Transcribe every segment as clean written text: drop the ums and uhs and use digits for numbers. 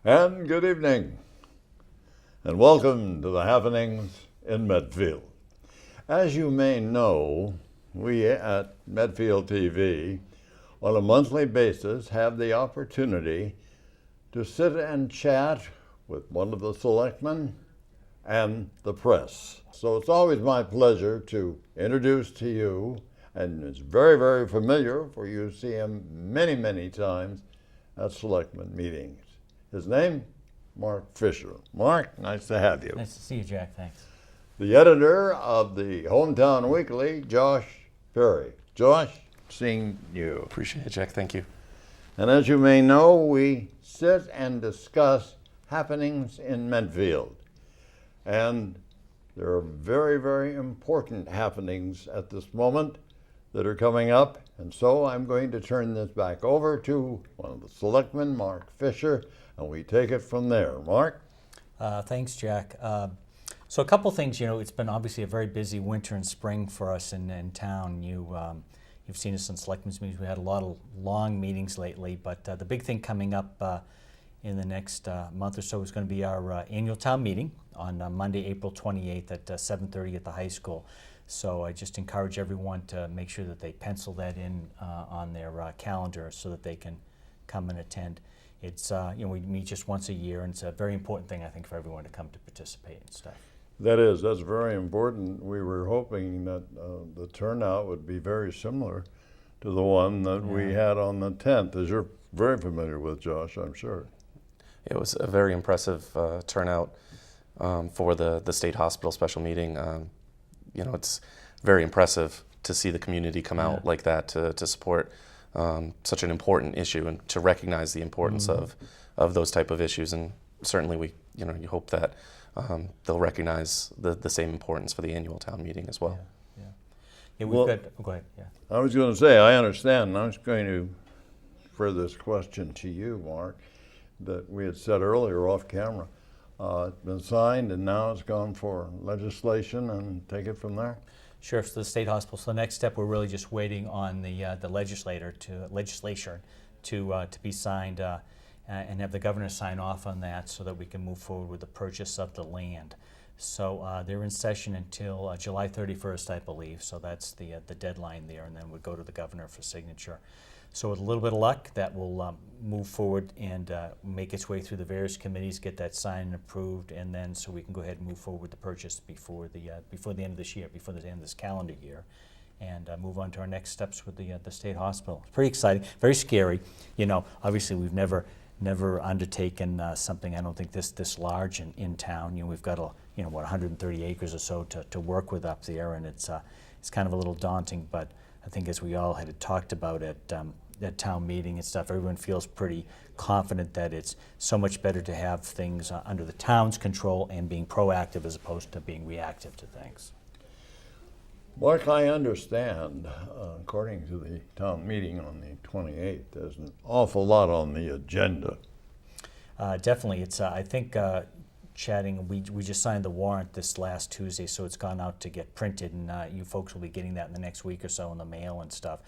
And good evening, and welcome to the happenings in Medfield. As you may know, we at Medfield TV, on a monthly basis, have the opportunity to sit and chat with one of the selectmen and the press. So it's always my pleasure to introduce to you, and it's very, very familiar for you to see him many, many times at selectmen meetings. His name, Mark Fisher. Mark, nice to have you. Nice to see you, Jack. Thanks. The editor of the Hometown Weekly, Josh Perry. Josh, seeing you. Appreciate it, Jack. Thank you. And as you may know, we sit and discuss happenings in Medfield. And there are very, very important happenings at this moment that are coming up. And so I'm going to turn this back over to one of the selectmen, Mark Fisher, and we take it from there. Mark? Thanks, Jack. So a couple things, it's been obviously a very busy winter and spring for us in town. You've seen us in selectmen's meetings. We had a lot of long meetings lately, but the big thing coming up in the next month or so is going to be our annual town meeting on Monday, April 28th at 7:30 at the high school. So I just encourage everyone to make sure that they pencil that in on their calendar so that they can come and attend. It's we meet just once a year, and it's a very important thing, I think, for everyone to come to participate and stuff. That's very important. We were hoping that the turnout would be very similar to the one that we had on the 10th, as you're very familiar with, Josh, I'm sure. It was a very impressive turnout for the state hospital special meeting. It's very impressive to see the community come out like that to support such an important issue and to recognize the importance of those type of issues. And certainly you hope that they'll recognize the same importance for the annual town meeting as well. Go ahead. Yeah. I was going to say, I understand, and I was going to refer this question to you, Mark, that we had said earlier off camera. It's been signed, and now it's gone for legislation, and take it from there. Sure. So the state hospital. So the next step, we're really just waiting on the legislature to be signed and have the governor sign off on that, so that we can move forward with the purchase of the land. So they're in session until July 31st, I believe. So that's the deadline there, and then we'll go to the governor for signature. So with a little bit of luck, that will move forward and make its way through the various committees, get that signed and approved, and then so we can go ahead and move forward with the purchase before the end of this year, before the end of this calendar year, and move on to our next steps with the state hospital. It's pretty exciting, very scary. Obviously we've never undertaken something, I don't think, this large in town. We've got 130 acres or so to work with up there, and it's kind of a little daunting, but I think as we all had talked about at town meeting and stuff, everyone feels pretty confident that it's so much better to have things under the town's control and being proactive as opposed to being reactive to things. Mark, I understand, according to the town meeting on the 28th, there's an awful lot on the agenda. Definitely. It's I think chatting, we just signed the warrant this last Tuesday, so it's gone out to get printed, and you folks will be getting that in the next week or so in the mail and stuff,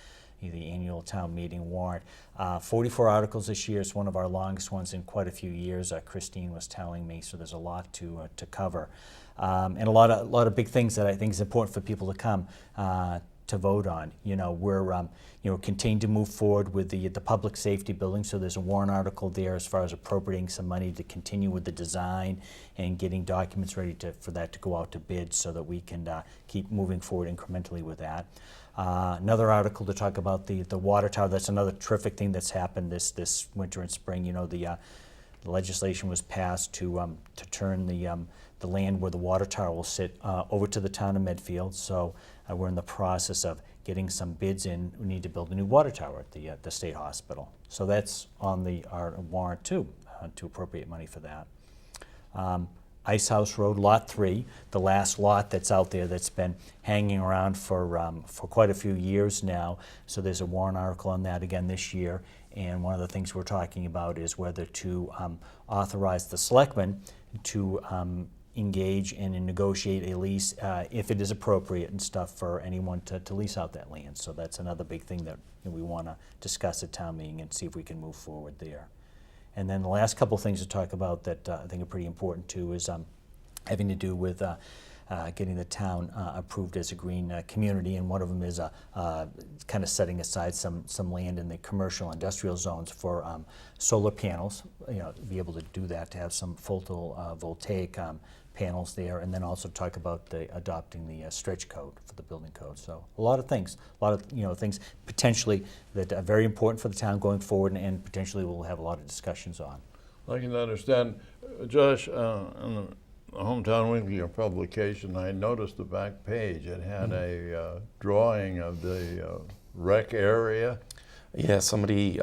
the annual town meeting warrant. 44 articles this year. It's one of our longest ones in quite a few years. Christine was telling me, so there's a lot to cover. And a lot of big things that I think is important for people to come to vote on. We're continuing to move forward with the public safety building, so there's a warrant article there as far as appropriating some money to continue with the design and getting documents ready for that to go out to bid, so that we can keep moving forward incrementally with that. Another article to talk about the water tower. That's another terrific thing that's happened this winter and spring. The legislation was passed to turn the land where the water tower will sit over to the town of Medfield. So we're in the process of getting some bids in. We need to build a new water tower at the state hospital. So that's on our warrant too, to appropriate money for that. Ice House Road, Lot 3, the last lot that's out there that's been hanging around for quite a few years now. So there's a warrant article on that again this year. And one of the things we're talking about is whether to authorize the selectmen to engage and negotiate a lease, if it is appropriate and stuff, for anyone to lease out that land. So that's another big thing that we want to discuss at town meeting and see if we can move forward there. And then the last couple of things to talk about that I think are pretty important too is having to do with getting the town approved as a green community, and one of them is kind of setting aside some land in the commercial industrial zones for solar panels. Be able to do that, to have some photovoltaic panels there, and then also talk about adopting the stretch code for the building code. So a lot of things, things potentially that are very important for the town going forward, and potentially we'll have a lot of discussions on. I can understand. Josh, in the Hometown Weekly publication, I noticed the back page. It had a drawing of the rec area. Yeah, somebody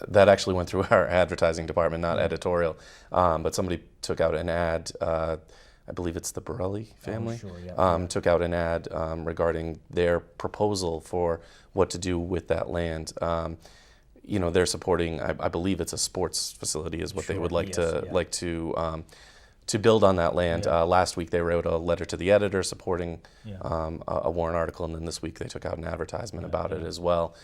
that actually went through our advertising department, not editorial, but somebody took out an ad. I believe it's the Borelli family. Oh, sure, yeah. Took out an ad regarding their proposal for what to do with that land. They're supporting. I believe it's a sports facility, is what they would like to build on that land. Yeah. Last week they wrote a letter to the editor supporting Yeah. a warrant article, and then this week they took out an advertisement about it as well.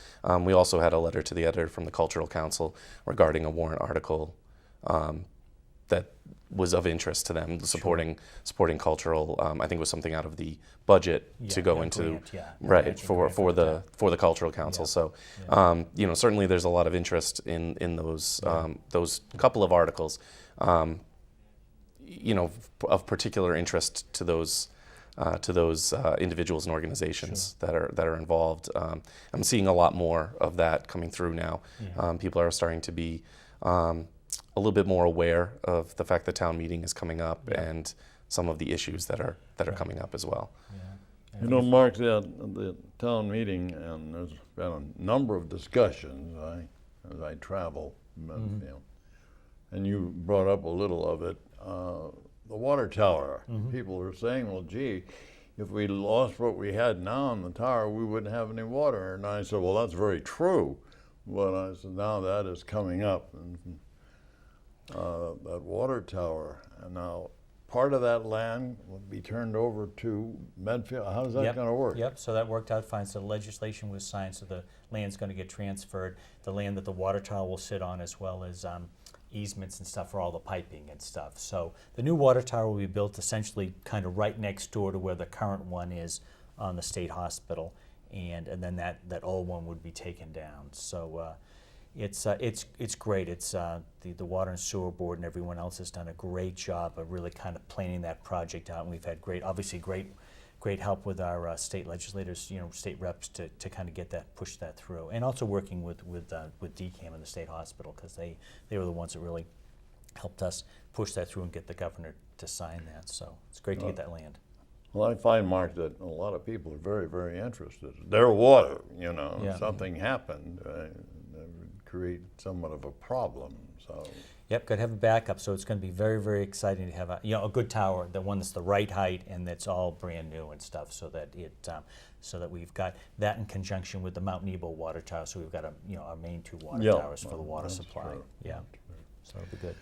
We also had a letter to the editor from the Cultural Council regarding a warrant article that was of interest to them, supporting cultural. I think it was something out of the budget to go into grant, for the Cultural Council. Yeah. So certainly there's a lot of interest in those couple of articles. Of particular interest to those individuals and organizations that are involved. I'm seeing a lot more of that coming through now. Yeah. People are starting to be a little bit more aware of the fact that town meeting is coming up and some of the issues that are coming up as well. Yeah. Mark, the town meeting, and there's been a number of discussions as I travel, and you brought up a little of it. The water tower. People are saying, well, gee, if we lost what we had now on the tower, we wouldn't have any water. And I said, well, that's very true. But I said, now that is coming up, and that water tower. And now part of that land will be turned over to Medfield. How's that going to work? Yep, so that worked out fine. So the legislation was signed, so the land's going to get transferred. The land that the water tower will sit on, as well as easements and stuff for all the piping and stuff. So the new water tower will be built essentially kind of right next door to where the current one is on the state hospital, and then that old one would be taken down. So it's great. It's the Water and Sewer Board and everyone else has done a great job of really kind of planning that project out, and we've had great help with our state legislators, state reps to kind of push that through, and also working with DCAM and the state hospital, because they were the ones that really helped us push that through and get the governor to sign that. So it's great to get that land. Well, I find, Mark, that a lot of people are very, very interested. Their water, something happened, that would create somewhat of a problem. So. Yep, got to have a backup. So it's going to be very, very exciting to have a good tower, the one that's the right height and that's all brand new and stuff, so that we've got that in conjunction with the Mount Nebo water tower. So we've got our main two water towers for the water supply. True. Yeah, so it'll be good.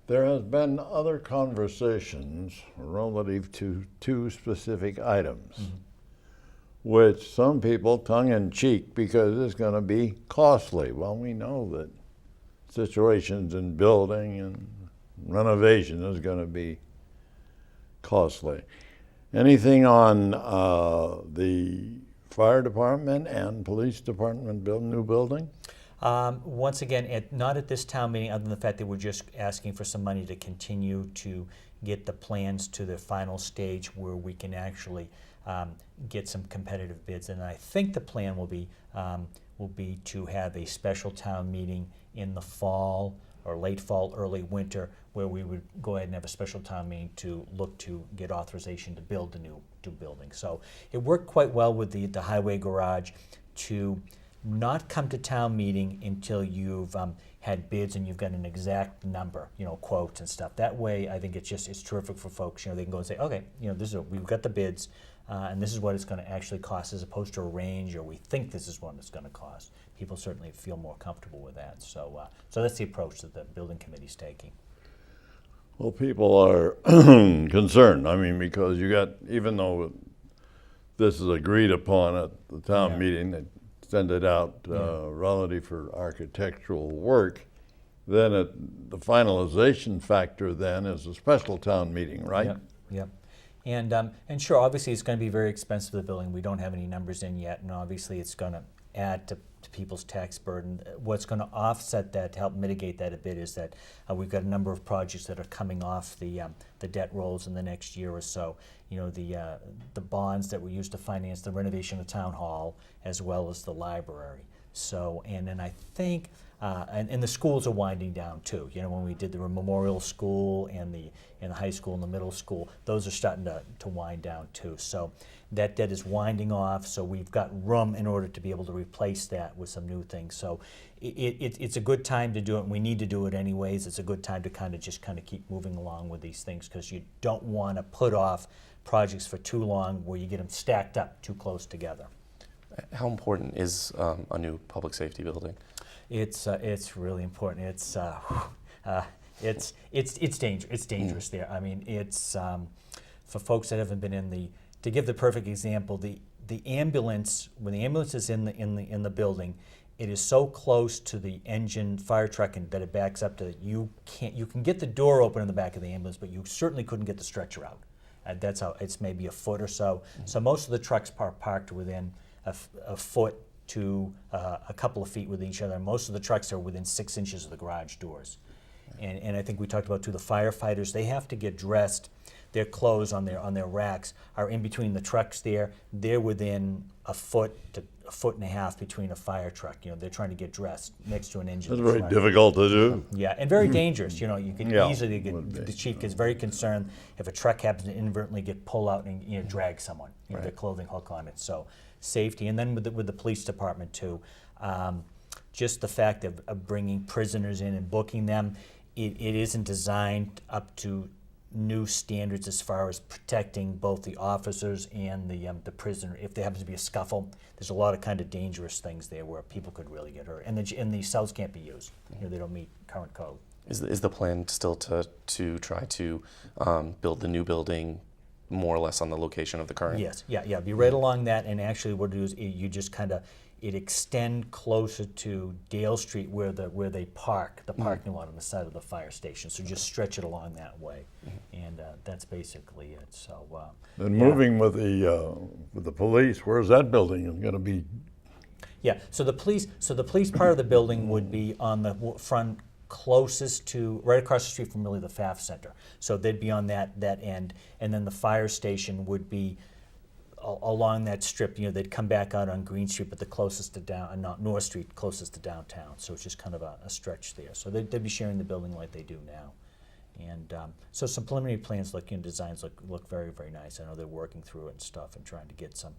There has been other conversations relative to two specific items, which some people tongue-in-cheek, because it's going to be costly. Well, we know that situations in building and renovation is going to be costly. Anything on the fire department and police department new building? Once again, not at this town meeting, other than the fact that we're just asking for some money to continue to get the plans to the final stage where we can actually get some competitive bids. And I think the plan will be to have a special town meeting in the fall or late fall, early winter, where we would go ahead and have a special town meeting to look to get authorization to build the new building. So it worked quite well with the highway garage to not come to town meeting until you've had bids and you've got an exact number, quotes and stuff. That way, I think it's terrific for folks. They can go and say, okay, we've got the bids, and this is what it's going to actually cost, as opposed to a range, or we think this is what it's going to cost. People certainly feel more comfortable with that. So that's the approach that the building committee's taking. Well, people are concerned. Because even though this is agreed upon at the town meeting, they send it out relative for architectural work, then the finalization factor then is a special town meeting, right? Yep, yep. And sure, obviously it's going to be very expensive for the building. We don't have any numbers in yet, and obviously it's going to add to people's tax burden. What's going to offset that, to help mitigate that a bit, is that we've got a number of projects that are coming off the debt rolls in the next year or so. You know, the bonds that we used to finance the renovation of the town hall, as well as the library. So, and then I think, and the schools are winding down too. You know, when we did the memorial school and the high school and the middle school, those are starting to wind down too. So that debt is winding off, so we've got room in order to be able to replace that with some new things. So it's a good time to do it, and we need to do it anyways. It's a good time to kind of keep moving along with these things, because you don't want to put off projects for too long where you get them stacked up too close together. How important is a new public safety building? It's really important. It's dangerous. It's dangerous there. I mean, it's for folks that haven't been in the. To give the perfect example, the ambulance, when the ambulance is in the building, it is so close to the engine fire truck and that it backs up to you can get the door open in the back of the ambulance, but you certainly couldn't get the stretcher out. That's how it's maybe a foot or so. So most of the trucks are parked within a foot to a couple of feet with each other. Most of the trucks are within 6 inches of the garage doors. And I think we talked about too, the firefighters, they have to get dressed. Their clothes on their racks are in between the trucks there. They're within a foot to a foot and a half between a fire truck. You know, they're trying to get dressed next to an engine. It's very difficult to do. Yeah, and very dangerous. You know, you can Yeah, easily get, the chief gets very concerned if a truck happens to inadvertently get pulled out and drag someone, their clothing hook on it. So safety, and then with the police department too, just the fact of bringing prisoners in and booking them, it isn't designed up to new standards as far as protecting both the officers and the prisoner. If there happens to be a scuffle, there's a lot of kind of dangerous things there where people could really get hurt, and the cells can't be used. You know, they don't meet current code. Is the plan still to try to build the new building more or less on the location of the current? Yes, yeah, be right along that, and actually what it is, you just kind of extend closer to Dale Street where they park, the parking lot on the side of the fire station. So just stretch it along that way, and that's basically it. So. And moving with the police, where's that building going to be? Yeah, so the police part of the building would be on the front closest to, right across the street from really the FAF Center. So they'd be on that end, and then the fire station would be along that strip. You know, they'd come back out on Green Street, but the closest to not North Street, closest to downtown. So it's just kind of a stretch there. So they'd be sharing the building like they do now. And so some preliminary plans, designs look very, very nice. I know they're working through it and stuff and trying to get some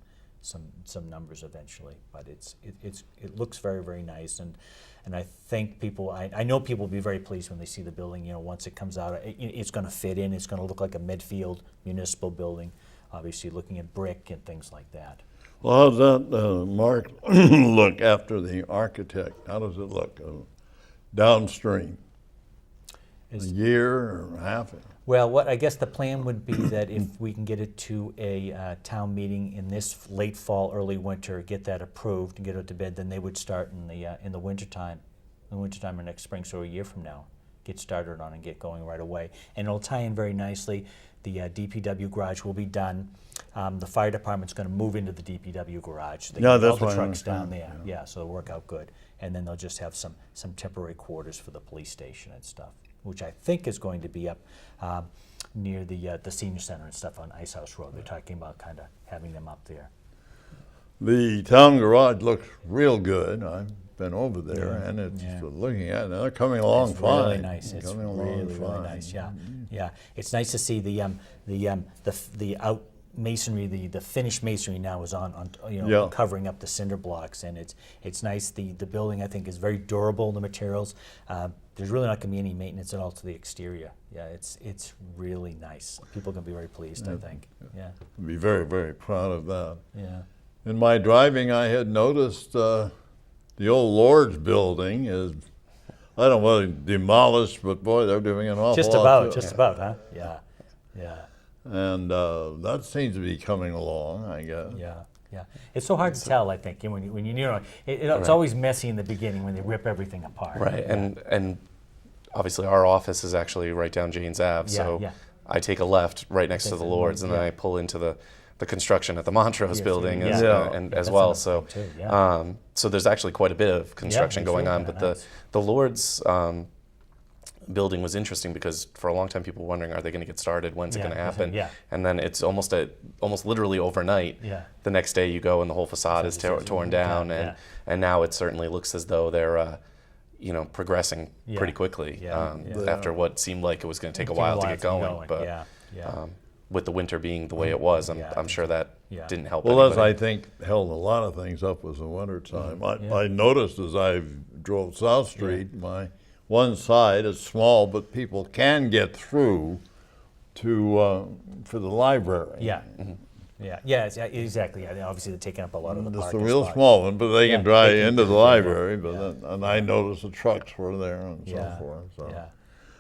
numbers eventually. But it looks very, very nice. And I think I know people will be very pleased when they see the building. You know, once it comes out, it's going to fit in. It's going to look like a Medfield municipal building. Obviously, looking at brick and things like that. Well, how's that, Mark, look after the architect? How does it look downstream? A year or half? Well, I guess the plan would be that if we can get it to a town meeting in this late fall, early winter, get that approved and get it to bed, then they would start in the wintertime or next spring, so a year from now, get started on and get going right away. And it'll tie in very nicely. The DPW garage will be done. The fire department's going to move into the DPW garage. They Yeah, get all that's the what I trucks down understand, there. Yeah, so it'll work out good. And then they'll just have some temporary quarters for the police station and stuff, which I think is going to be up near the senior center and stuff on Ice House Road. They're talking about kind of having them up there. The town garage looks real good. I've been over there, and it's looking at it. They're coming along It's fine. really nice. It's really nice. Yeah. It's nice to see the out masonry, the finished masonry now is on covering up the cinder blocks, and it's nice. The building, I think, is very durable. The materials. There's really not going to be any maintenance at all to the exterior. Yeah, it's really nice. People are going to be very pleased, I think. Yeah. I'd be very, very proud of that. Yeah. In my driving, I had noticed the old Lord's building is, I don't know whether demolished, but boy, they're doing an awful lot. Just about, huh? Yeah. And that seems to be coming along, I guess. Yeah. It's so hard to tell, I think, when you it's always messy in the beginning when they rip everything apart. Right, and obviously our office is actually right down Janes Ave, so yeah. I take a left right next to the Lords, and then I pull into the construction at the Montrose building as that's well. another So, thing too, yeah. so there's actually quite a bit of construction it's going really on. But kinda nice. the Lords building was interesting because for a long time people were wondering, are they going to get started? When's it Yeah, going to that's it, happen? yeah. And then it's almost literally overnight. Yeah. The next day you go and the whole facade is torn down, and now it certainly looks as though they're progressing pretty quickly after what seemed like it was going to take a while to get going. But with the winter being the way it was, I'm sure that didn't help Well, anybody. that's, I think, held a lot of things up was the winter time. I noticed as I drove South Street, my one side is small, but people can get through to for the library. Yeah. Yeah, exactly. Yeah, obviously, they're taking up a lot of the It's a parking real spots. small one, but they can drive into the library. But Yeah. then, and I noticed the trucks were there and Yeah. so forth. So. Yeah.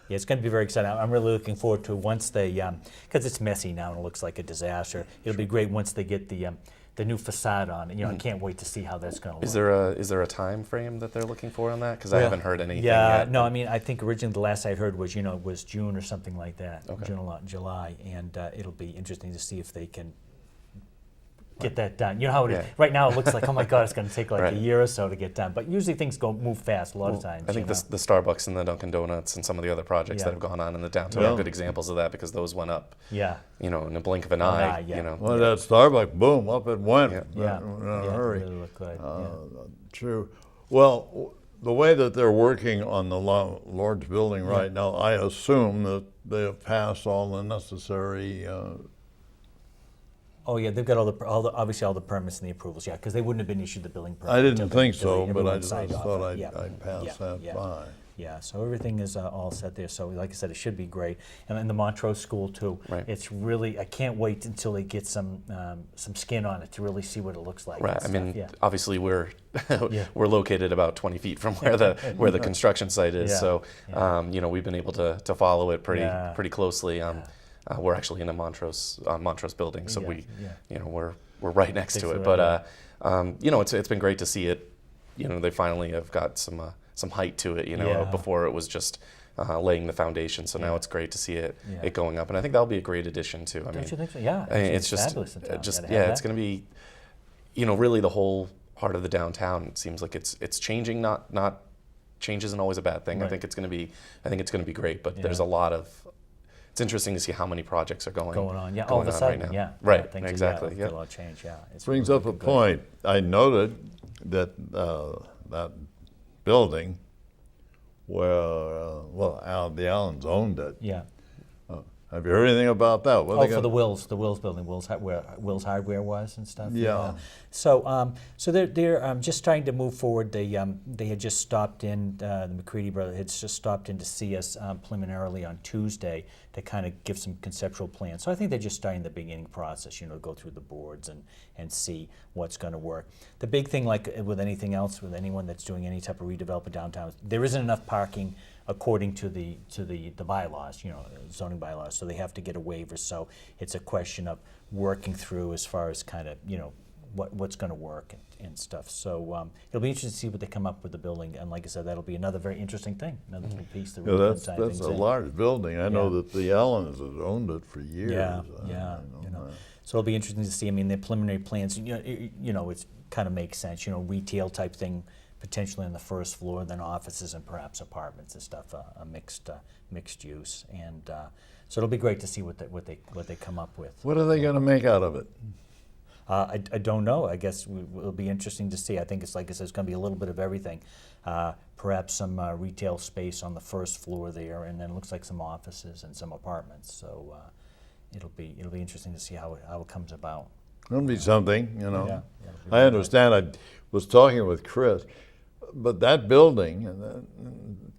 Yeah, it's going to be very exciting. I'm really looking forward to once they, because it's messy now and it looks like a disaster. It'll be great once they get the new facade on. I can't wait to see how that's going to look. Is there a time frame that they're looking for on that? Because I haven't heard anything Yeah, yet. no, I mean, I think originally the last I heard was, was June or something like that, June or July, and it'll be interesting to see if they can get that done. You know how it is. Right now it looks like, oh my God, it's going to take like a year or so to get done. But usually things move fast a lot of times. I think the Starbucks and the Dunkin' Donuts and some of the other projects that have gone on in the downtown are good examples of that, because those went up, in a blink of an eye. Well, that Starbucks, boom, up it went. Yeah. In a hurry. It really looked good. True. Well, the way that they're working on the Lord's building right now, I assume that they have passed all the necessary. Oh yeah, they've got obviously all the permits and the approvals, because they wouldn't have been issued the building permit. I didn't think until so, but I everyone just signed off thought on it. I'd pass that by. Yeah, so everything is all set there. So like I said, it should be great. And then the Montrose School too. Right. It's really, I can't wait until they get some skin on it to really see what it looks like. Right. I mean, obviously we're we're located about 20 feet from where the construction site is. So we've been able to follow it pretty closely. We're actually in a Montrose building, so we're right next to it. But it's been great to see it. They finally have got some height to it. Before it was just laying the foundation. So now it's great to see it going up, and I think that'll be a great addition too. Don't you think so? Yeah. I mean, it's just it's going to be, really the whole heart of the downtown. It seems like it's changing. Not change isn't always a bad thing. Right. I think it's going to be great. But there's a lot of. It's interesting to see how many projects are going on. Yeah, all of a sudden, right now. Right, exactly. A lot of change. Yeah, it Brings up a point. I noted that that building where the Allens owned it. Yeah. Have you heard anything about that? For the Wills building, where Wills Hardware was and stuff. Yeah. So they're just trying to move forward. They had just stopped in. The McCready brothers had just stopped in to see us preliminarily on Tuesday to kind of give some conceptual plans. So I think they're just starting the beginning process. Go through the boards and see what's going to work. The big thing, like with anything else, with anyone that's doing any type of redevelopment downtown, there isn't enough parking according to the bylaws, zoning bylaws. So they have to get a waiver. So it's a question of working through as far as kind of what's going to work and stuff. So it'll be interesting to see what they come up with the building. And like I said, that'll be another very interesting thing, another little piece that really that's a large building. I know that the Allens has owned it for years. So it'll be interesting to see. I mean, the preliminary plans, it kind of makes sense. Retail type thing, potentially on the first floor, then offices and perhaps apartments and stuff, a mixed use. And so it'll be great to see what they come up with. What are they going to make out of it? I don't know. I guess it'll be interesting to see. I think it's like I said, it's going to be a little bit of everything. Perhaps some retail space on the first floor there, and then it looks like some offices and some apartments. So it'll be interesting to see how it comes about. It'll be something, Yeah, I understand. I was talking with Chris, but that building,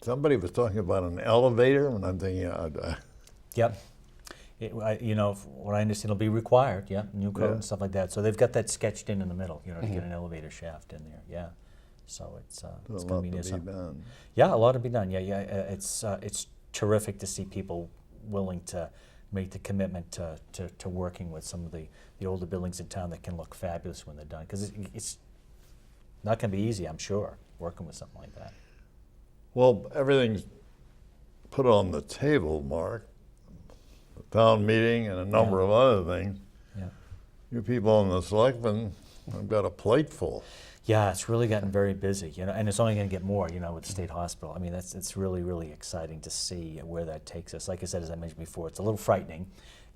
somebody was talking about an elevator, and I'm thinking, Yep. What I understand, it'll be required. Yeah, new code and stuff like that. So they've got that sketched in the middle. To get an elevator shaft in there. Yeah. So it's going to be done. Yeah, a lot to be done. Yeah. It's terrific to see people willing to make the commitment to working with some of the older buildings in town that can look fabulous when they're done. Because it's not going to be easy, I'm sure, working with something like that. Well, everything's put on the table, Mark, the town meeting and a number of other things. Yeah. You people on the Selectmen have got a plate full. Yeah, it's really gotten very busy, and it's only going to get more, with the state hospital. I mean, it's really, really exciting to see where that takes us. Like I said, as I mentioned before, it's a little frightening,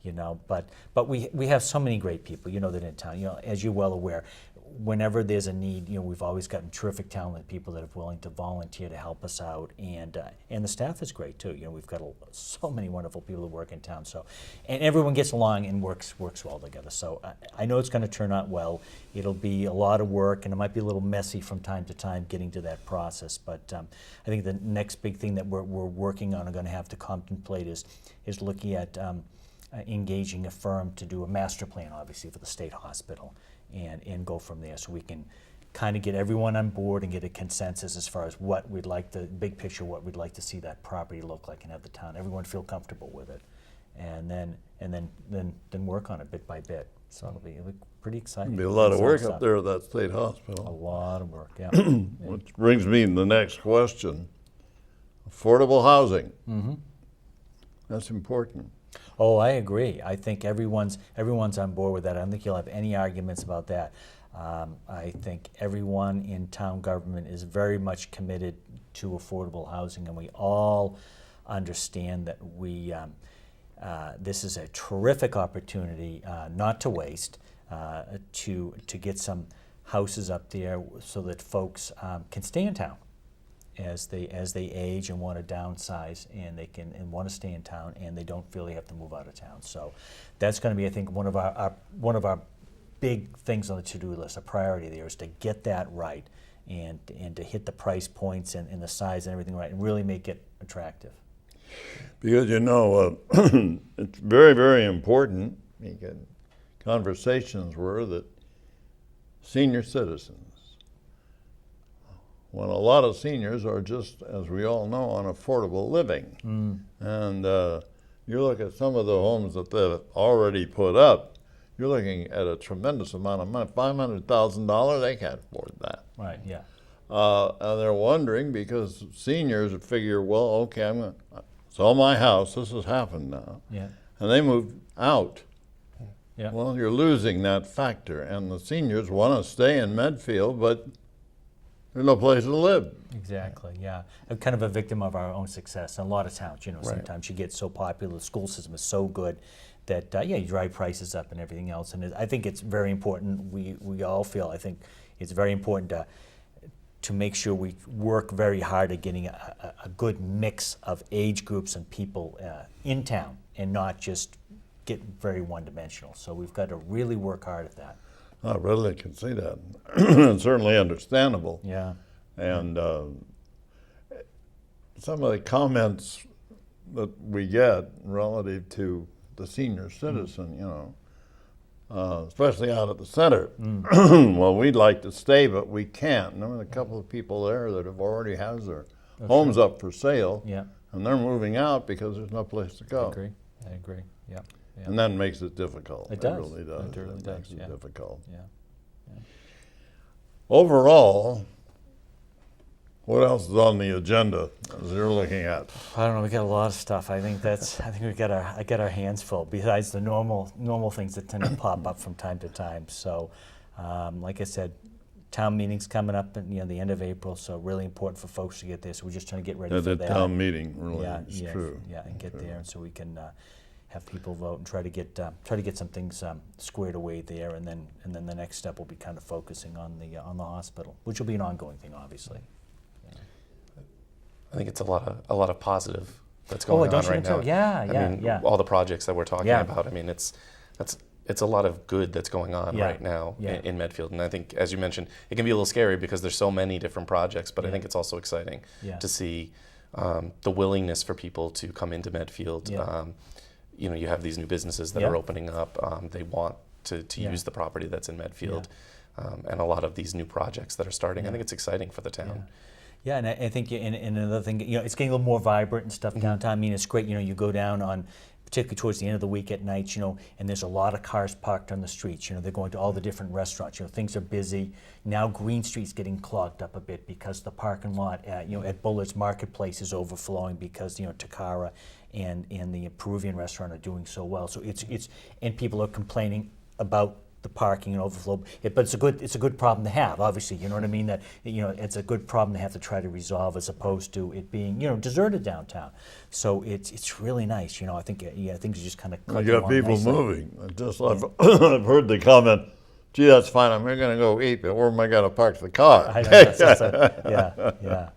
but we have so many great people, that in town. As you're well aware, whenever there's a need, we've always gotten terrific, talented people that are willing to volunteer to help us out, and the staff is great too. We've got so many wonderful people who work in town. So, and everyone gets along and works well together. So I know it's going to turn out well. It'll be a lot of work, and it might be a little messy from time to time getting to that process. But I think the next big thing that we're working on and going to have to contemplate is looking at engaging a firm to do a master plan, obviously, for the state hospital. And go from there, so we can kind of get everyone on board and get a consensus as far as what we'd like, the big picture, what we'd like to see that property look like and have the town, everyone feel comfortable with it, and then work on it bit by bit. So it'll be pretty exciting. There'll be a lot of work up there at that state hospital. A lot of work, yeah. Which brings me to the next question: affordable housing. Mm-hmm. That's important. Oh, I agree. I think everyone's on board with that. I don't think you'll have any arguments about that. I think everyone in town government is very much committed to affordable housing, and we all understand that this is a terrific opportunity not to waste, to get some houses up there so that folks can stay in town as they age and want to downsize, and they can want to stay in town, and they don't feel they have to move out of town. So that's going to be, I think, one of our big things on the to-do list. A priority there is to get that right, and to hit the price points and the size and everything right, and really make it attractive. Because it's very, very important. Conversations were that senior citizens, when a lot of seniors are just, as we all know, on affordable living. And you look at some of the homes that they've already put up, you're looking at a tremendous amount of money. $500,000, they can't afford that. Right, yeah. And they're wondering, because seniors figure, well, okay, I'm going to sell my house. This has happened now. Yeah. And they move out. Yeah. Well, you're losing that factor. And the seniors want to stay in Medfield, but there's no place to live. Exactly, yeah. I'm kind of a victim of our own success. In a lot of towns, Right. sometimes you get so popular, the school system is so good that, you drive prices up and everything else. And I think it's very important, we all feel, I think it's very important to make sure we work very hard at getting a good mix of age groups and people in town, and not just get very one-dimensional. So we've got to really work hard at that. I really can see that. It's certainly understandable. Yeah. And some of the comments that we get relative to the senior citizen, especially out at the center. Well, we'd like to stay, but we can't. And there were a couple of people there that have already has their homes up for sale, Yeah. and they're moving out because there's no place to go. I agree, yeah. Yeah. And that makes it difficult. It does. Really does. It really does, makes it difficult. Yeah. Overall, what else is on the agenda as you're looking at? I don't know. We got a lot of stuff. I think we got our hands full. Besides the normal things that tend to pop up from time to time. So, like I said, town meeting's coming up at the end of April. So really important for folks to get there. So we're just trying to get ready for That that. town meeting really Yeah, is yeah, true. yeah, and get there, and so we can have people vote and try to get some things squared away there, and then the next step will be kind of focusing on the hospital, which will be an ongoing thing, obviously. I think it's a lot of positive that's going don't on you right think so? now. Yeah. All the projects that we're talking Yeah. about. I mean, it's a lot of good that's going on Yeah. right now Yeah. in Medfield. And I think, as you mentioned, it can be a little scary because there's so many different projects, but I Yeah. think it's also exciting Yeah. to see the willingness for people to come into Medfield. Yeah. You have these new businesses that Yeah. are opening up. They want to Yeah. use the property that's in Medfield, and a lot of these new projects that are starting. I Yeah. think it's exciting for the town. Yeah, and I think and another thing, it's getting a little more vibrant and stuff downtown. I mean, it's great. You go down on particularly towards the end of the week at night, and there's a lot of cars parked on the streets. They're going to all the different restaurants. Things are busy. Now Green Street's getting clogged up a bit because the parking lot at Bullard's Marketplace is overflowing because, Takara and the Peruvian restaurant are doing so well. So and people are complaining about the parking and overflow, but it's a good problem to have. Obviously, you know what I mean. That it's a good problem to have to try to resolve, as opposed to it being deserted downtown. So it's really nice. I think things are just kind of. I got people moving. I've heard the comment, "Gee, that's fine. I'm going to go eat, but where am I going to park the car?" Yeah.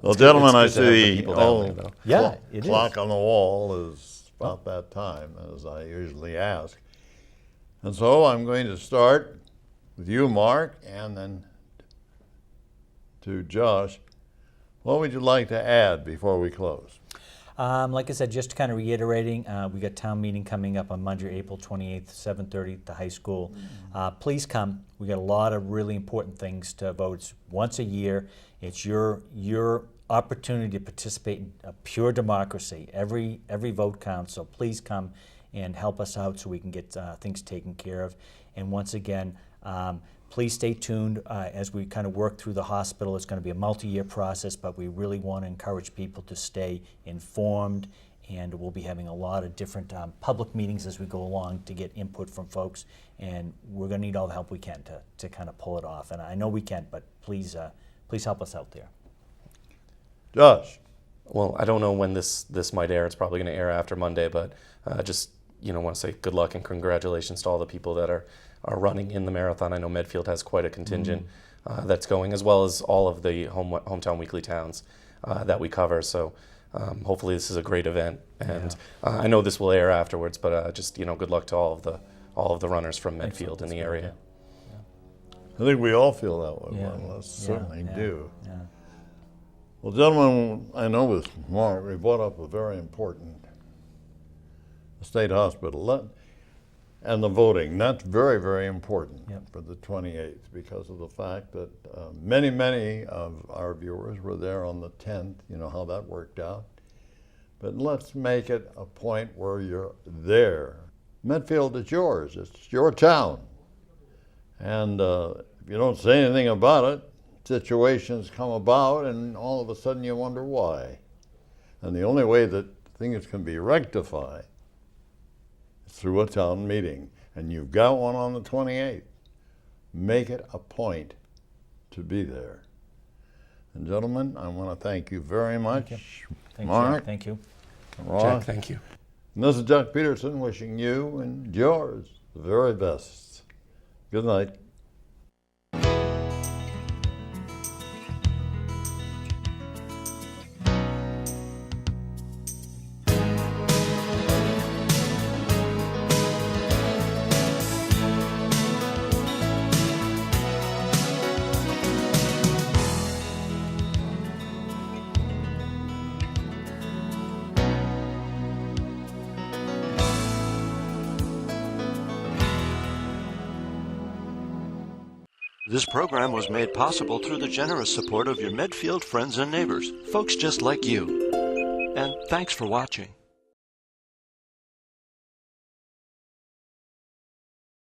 Well, gentlemen, I see the clock on the wall is about that time, as I usually ask. And so I'm going to start with you, Mark, and then to Josh. What would you like to add before we close? Like I said, just kind of reiterating, we got town meeting coming up on Monday, April 28th, 7:30 at the high school. Please come. We got a lot of really important things to vote. It's once a year. It's your opportunity to participate in a pure democracy. Every vote counts, so please come and help us out so we can get things taken care of. And once again, please stay tuned as we kind of work through the hospital. It's going to be a multi-year process, but we really want to encourage people to stay informed, and we'll be having a lot of different public meetings as we go along to get input from folks, and we're going to need all the help we can to kind of pull it off. And I know we can, but please help us out there. Josh. Well, I don't know when this might air. It's probably going to air after Monday, but just want to say good luck and congratulations to all the people that are running in the marathon. I know Medfield has quite a contingent that's going, as well as all of the hometown weekly towns that we cover. So hopefully this is a great event, and I know this will air afterwards. But just good luck to all of the runners from Medfield in the area. I think we all feel that way. One of us certainly do. Yeah. Well, gentlemen, I know with Mark, we brought up a very important state hospital and the voting. That's very, very important for the 28th, because of the fact that many of our viewers were there on the 10th. You know how that worked out. But let's make it a point where you're there. Medfield is yours. It's your town. And if you don't say anything about it, situations come about, and all of a sudden you wonder why. And the only way that things can be rectified is through a town meeting. And you've got one on the 28th. Make it a point to be there. And gentlemen, I want to thank you very much. Thank you. Mark. Thank you. Ross. Jack, thank you. And this is Jack Peterson wishing you and yours the very best. Good night. This program was made possible through the generous support of your Medfield friends and neighbors, folks just like you. And thanks for watching.